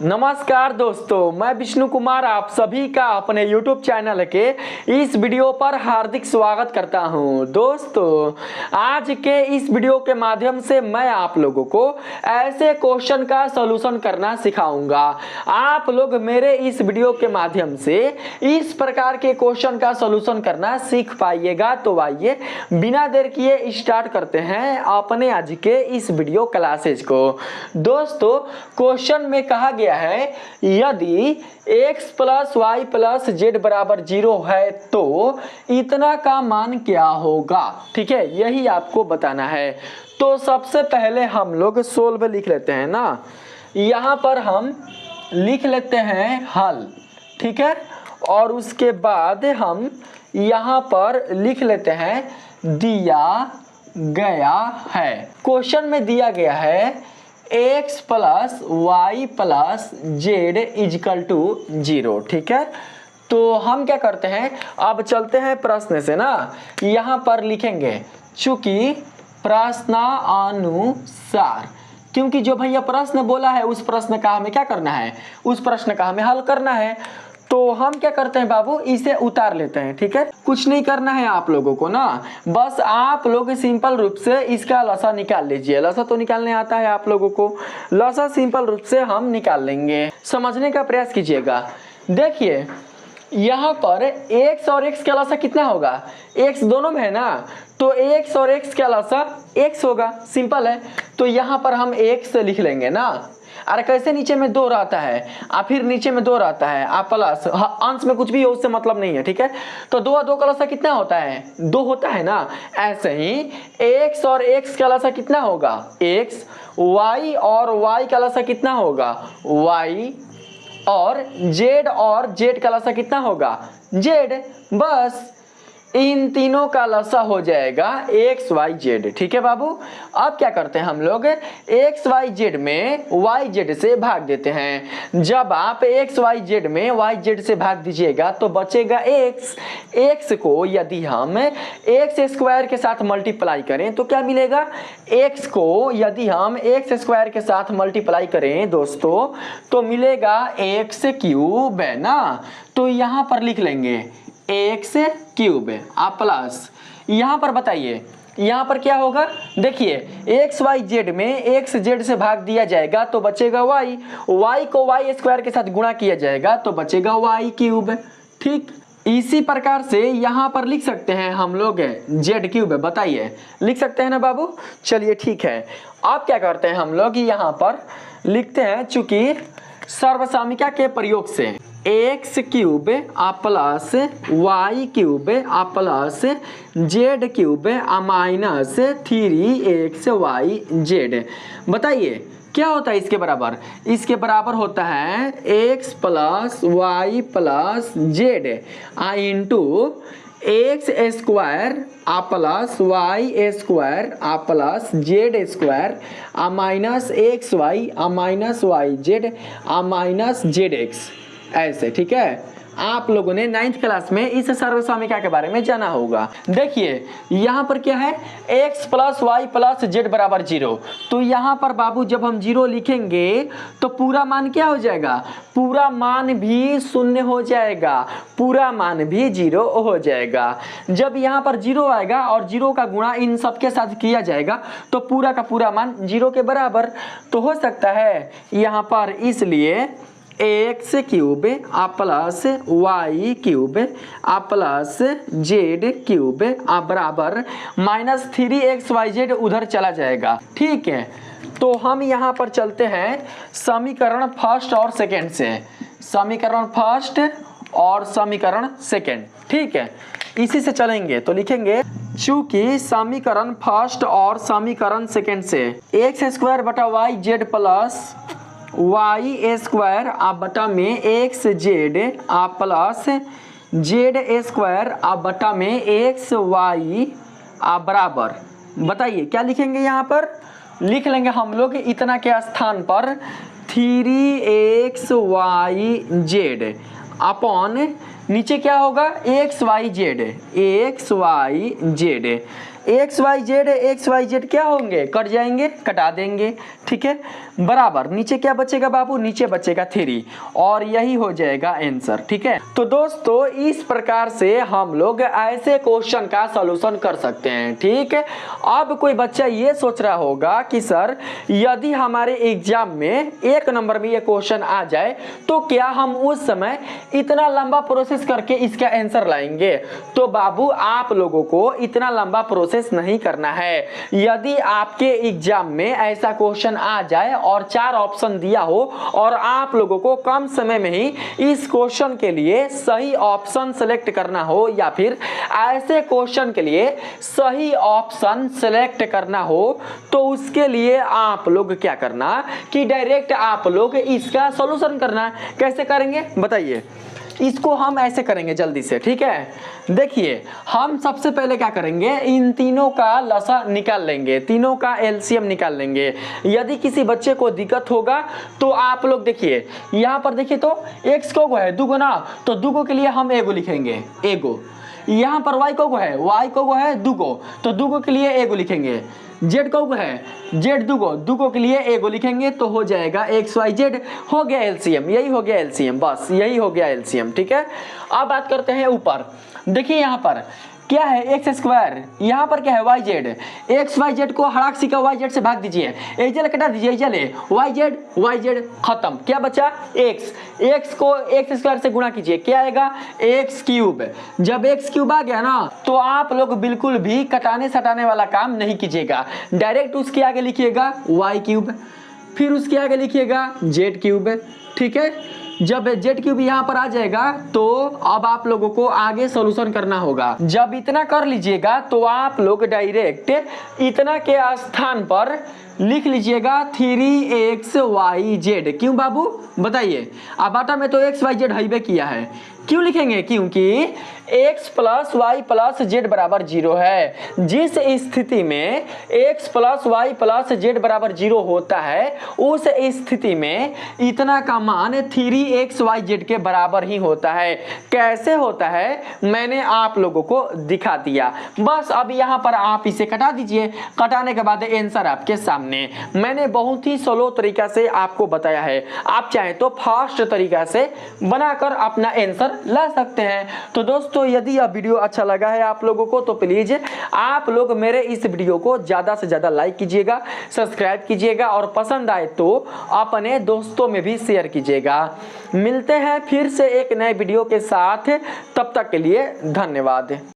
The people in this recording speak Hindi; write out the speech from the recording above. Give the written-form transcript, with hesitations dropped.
नमस्कार दोस्तों, मैं विष्णु कुमार आप सभी का अपने YouTube चैनल के इस वीडियो पर हार्दिक स्वागत करता हूं। दोस्तों, आज के इस वीडियो के माध्यम से मैं आप लोगों को ऐसे क्वेश्चन का सॉल्यूशन करना सिखाऊंगा। आप लोग मेरे इस वीडियो के माध्यम से इस प्रकार के क्वेश्चन का सॉल्यूशन करना सीख पाइएगा। तो आइए बिना देर किए स्टार्ट करते हैं अपने आज के इस वीडियो क्लासेज को। दोस्तों, क्वेश्चन में कहा गया है यदि x plus Y plus Z बराबर 0 है तो इतना का मान क्या होगा। ठीक है, यही आपको बताना है। तो सबसे पहले हम लोग सोल्व लिख लेते हैं ना। यहां पर हम लिख लेते हैं हल। ठीक है, और उसके बाद हम यहां पर लिख लेते हैं दिया गया है। क्वेश्चन में दिया गया है x plus Y plus Z equal to 0। ठीक है, तो हम क्या करते हैं, अब चलते हैं प्रश्न से ना। यहाँ पर लिखेंगे चूंकि प्रश्नानुसार, क्योंकि जो भैया प्रश्न बोला है उस प्रश्न का हमें क्या करना है, उस प्रश्न का हमें हल करना है। तो हम क्या करते हैं बाबू, इसे उतार लेते हैं। ठीक है, कुछ नहीं करना है आप लोगों को ना, बस आप लोग सिंपल रूप से इसका लसा निकाल लीजिए। लसा तो निकालने आता है आप लोगों को, लसा सिंपल रूप से हम निकाल लेंगे। समझने का प्रयास कीजिएगा। देखिए यहाँ पर x और x का लसा कितना होगा, x दोनों में है ना, तो x और x का लसा x होगा। सिंपल है, तो यहाँ पर हम x लिख लेंगे ना। अरे कैसे, नीचे में 2 रहता है और फिर नीचे में 2 रहता है आप प्लस, अंश में कुछ भी हो उससे मतलब नहीं है। ठीक है, तो 2 और 2 का लसा कितना होता है, 2 होता है ना। ऐसे ही x और x का लसा कितना होगा, x, y और y का लसा कितना होगा, y, और z का लसा कितना होगा, z। बस इन तीनों का लसा हो जाएगा एक्स वाई जेड। ठीक है बाबू, अब क्या करते हैं हम लोग, एक्स वाई जेड में वाई जेड से भाग देते हैं। जब आप एक्स वाई जेड में वाई जेड से भाग दीजिएगा तो बचेगा एक्स। एक्स को यदि हम एक्स स्क्वायर के साथ मल्टीप्लाई करें तो क्या मिलेगा, एक्स को यदि हम एक्स स्क्वायर के साथ मल्टीप्लाई करें दोस्तों तो मिलेगा एक्स क्यूब है ना। तो यहाँ पर लिख लेंगे एक्स क्यूब आप प्लस, यहाँ पर बताइए यहाँ पर क्या होगा। देखिए एक्स वाई जेड में एक्स जेड से भाग दिया जाएगा तो बचेगा वाई, वाई को वाई स्क्वायर के साथ गुणा किया जाएगा तो बचेगा वाई क्यूब। ठीक, इसी प्रकार से यहाँ पर लिख सकते हैं हम लोग जेड क्यूब। बताइए, लिख सकते हैं ना बाबू। चलिए ठीक है, अब क्या करते हैं हम लोग, यहाँ पर लिखते हैं चूंकि सर्वसामिका के प्रयोग से एक्स क्यूब आ प्लस वाई क्यूब आ प्लस जेड क्यूब आ माइनस 3x वाई जेड। बताइए क्या होता है इसके बराबर, इसके बराबर होता है x plus Y plus Z आ इंटू एक्स स्क्वायर आ प्लस वाई स्क्वायर आ प्लस जेड स्क्वायर आ माइनस एक्स वाई आ माइनस वाई जेड आ माइनस जेड एक्स। ऐसे। ठीक है, आप लोगों ने 9th क्लास में इस सर्वसामिका के बारे में जाना होगा। देखिए यहाँ पर क्या है, x plus Y plus Z बराबर 0। तो यहाँ पर बाबू जब हम 0 लिखेंगे तो पूरा मान क्या हो जाएगा, पूरा मान भी 0 हो जाएगा, पूरा मान भी 0 हो जाएगा। जब यहाँ पर 0 आएगा और 0 का गुणा इन सबके साथ किया जाएगा तो पूरा का पूरा मान 0 के बराबर तो हो सकता है यहाँ पर। इसलिए एक्स क्यूब आ प्लस वाई क्यूब आ प्लस जेड क्यूब आ बराबर माइनस 3x वाई जेड उधर चला जाएगा। ठीक है, तो हम यहाँ पर चलते हैं समीकरण फर्स्ट और सेकंड से, समीकरण फर्स्ट और समीकरण सेकंड। ठीक है, इसी से चलेंगे तो लिखेंगे चूंकि समीकरण फर्स्ट और समीकरण सेकंड से एक्स स्क्वायर बटा Y Z plus Y square आ बटा में एक्स जेड आ प्लस जेड स्क्वायर आ बटा में एक्स वाई आ बराबर। बताइए क्या लिखेंगे, यहाँ पर लिख लेंगे हम लोग इतना के स्थान पर 3x वाई जेड अपॉन नीचे क्या होगा X Y Z, X Y Z X Y Z क्या होंगे, कट जाएंगे, कटा देंगे, ठीक है। बराबर नीचे क्या बचेगा बाबू, नीचे बचेगा 3 और यही हो जाएगा आंसर, ठीक है। तो दोस्तों इस प्रकार से हम लोग ऐसे क्वेश्चन का सॉल्यूशन कर सकते हैं, ठीक है। अब कोई बच्चा ये सोच रहा होगा कि सर यदि हमारे एग्जाम में 1 नंबर में ये क्वेश्चन आ जाए तो क्या हम उस समय इतना लंबा प्रोसेस करके इसका आंसर लाएंगे। तो बाबू आप लोगों को इतना लंबा प्रोसेस नहीं करना है। यदि आपके एग्जाम में ऐसा क्वेश्चन आ जाए और 4 ऑप्शन दिया हो और आप लोगों को कम समय में ही इस क्वेश्चन के लिए सही ऑप्शन सेलेक्ट करना हो या फिर ऐसे क्वेश्चन के लिए सही ऑप्शन सेलेक्ट करना हो तो उसके लिए आप लोग क्या करना कि डायरेक्ट आप लोग इसका सॉल्यूशन करना। कैसे करेंगे बताइए, इसको हम ऐसे करेंगे जल्दी से, ठीक है। देखिए हम सबसे पहले क्या करेंगे, इन तीनों का लसा निकाल लेंगे, तीनों का एलसीएम निकाल लेंगे। यदि किसी बच्चे को दिक्कत होगा तो आप लोग देखिए यहाँ पर देखिए तो x को है दुगो ना, तो दुगो के लिए हम एगो लिखेंगे, एगो। यहाँ पर y को है, y को है दुगो, तो दुगो के लिए एगो लिखेंगे। जेड को है, जेड दुगो, दुगो के लिए एगो लिखेंगे तो हो जाएगा एक्स वाई जेड, हो गया एलसीएम, यही हो गया एलसीएम, बस यही हो गया एलसीएम, ठीक है। अब बात करते हैं ऊपर, देखिए यहाँ पर क्या है एक्स स्क्वायर, यहाँ पर क्या है Y Z, X Y Z को हड़ाक सिक्का वाई जेड से भाग दीजिए, एजल कटा दीजिए, एजल वाई जेड खत्म, क्या बचा एक्स, एक्स को एक्स स्क्वायर से गुणा कीजिए, क्या आएगा एक्स क्यूब। जब एक्स क्यूब आ गया ना तो आप लोग बिल्कुल भी कटाने सटाने वाला काम नहीं कीजिएगा, डायरेक्ट उसके आगे लिखिएगा वाई क्यूब, फिर उसके आगे लिखिएगा जेड क्यूब, ठीक है। जब जेड क्यूब यहाँ पर आ जाएगा तो अब आप लोगों को आगे सॉल्यूशन करना होगा। जब इतना कर लीजिएगा तो आप लोग डायरेक्ट इतना के स्थान पर लिख लीजिएगा 3xyz। क्यों बाबू बताइए, अब बाटा में तो xyz हाईवे किया है, क्यों लिखेंगे, क्योंकि x plus Y plus Z बराबर 0 है। जिस स्थिति में x plus Y plus Z बराबर 0 होता है उस स्थिति में इतना का मान 3xyz के बराबर ही होता है। कैसे होता है मैंने आप लोगों को दिखा दिया, बस अब यहाँ पर आप इसे कटा दीजिए, कटाने के बाद आंसर आपके सामने। मैंने बहुत ही स्लो तरीका से आपको बताया है, आप चाहे तो फास्ट तरीका से बनाकर अपना आंसर ला सकते हैं। तो दोस्तों यदि यह वीडियो अच्छा लगा है आप लोगों को तो प्लीज आप लोग मेरे इस वीडियो को ज्यादा से ज्यादा लाइक कीजिएगा, सब्सक्राइब कीजिएगा और पसंद आए तो अपने दोस्तों में भी शेयर कीजिएगा। मिलते हैं फिर से एक नए वीडियो के साथ, तब तक के लिए धन्यवाद।